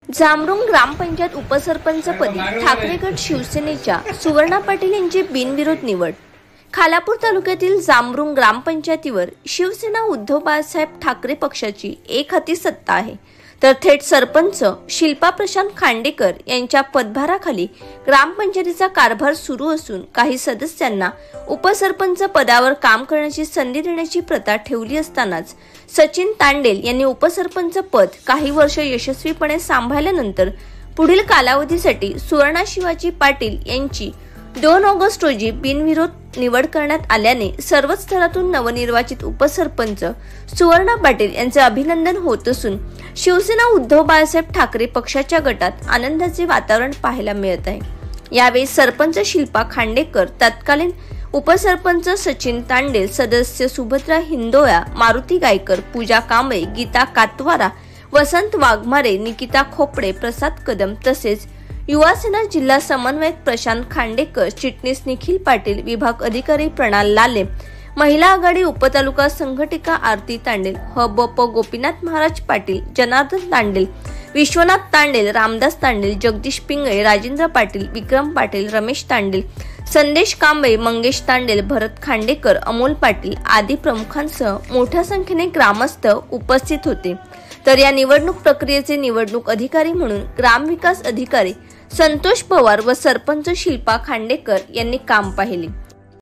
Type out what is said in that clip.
जांभरुण ग्रामपंचायत उपसरपंचपदी ठाकरे गट शिवसेनेच्या सुवर्णा पाटील यांची बिनविरोध निवड। खालापूर तालुक्यातील जांभरुण ग्रामपंचायतीवर शिवसेना उद्धव बाळासाहेब ठाकरे पक्षाची एकहाती सत्ता आहे, तर थेट सरपंच शिल्पा प्रशांत खांडेकर यांच्या पदभाराखाली ग्रामपंचायतीचा कारभार सुरू असून काही सदस्यांना उपसरपंच पदावर काम करण्याची संधी देण्याची प्रथा ठेवली असतानाच सचिन तांडेल यांनी उपसरपंच पद काही वर्ष यशस्वीपणे सांभाळल्यानंतर पुढील कालावधीसाठी सुवर्णा शिवाजी पाटील यांची 2 ऑगस्ट रोजी बिनविरोध निवड करण्यात आल्याने सर्वच स्तरातून नवनिर्वाचित उपसरपंच सुवर्णा पाटील यांचे अभिनंदन होत असून शिवसेना उद्धव बाळासाहेब ठाकरे पक्षाच्या गटात आनंदाचे वातावरण पाहायला मिळत आहे। यावेळी सरपंच शिल्पा खांडेकर, तत्कालीन उपसरपंच सचिन तांडेल, सदस्य सुभद्रा हिंदोळा, मारुती गायकर, पूजा कांबळे, गीता कातवारा, वसंत वाघमारे, निकिता खोपडे, प्रसाद कदम तसेच युवासेना जिल्हा समन्वयक प्रशांत खांडेकर, चिटणीस निखिल पाटील, विभाग अधिकारी प्रणाल लाले, महिला आघाडी उपतालुका संघटिका आरती तांडेल, हबप गोपीनाथ महाराज पाटील, जनार्दन तांडेल, विश्वनाथ तांडेल, रामदास तांडेल, जगदीश पिंगळे, राजेंद्र पाटील, विक्रम पाटील, रमेश तांडेल, संदेश कांबळे, मंगेश तांडेल, भरत खांडेकर, अमोल पाटील आदी प्रमुखांसह मोठ्या संख्येने ग्रामस्थ उपस्थित होते। तर या निवडणूक प्रक्रियेचे निवडणूक अधिकारी म्हणून ग्रामविकास अधिकारी संतोष पवार व सरपंच शिल्पा खांडेकर यांनी काम पाहिले।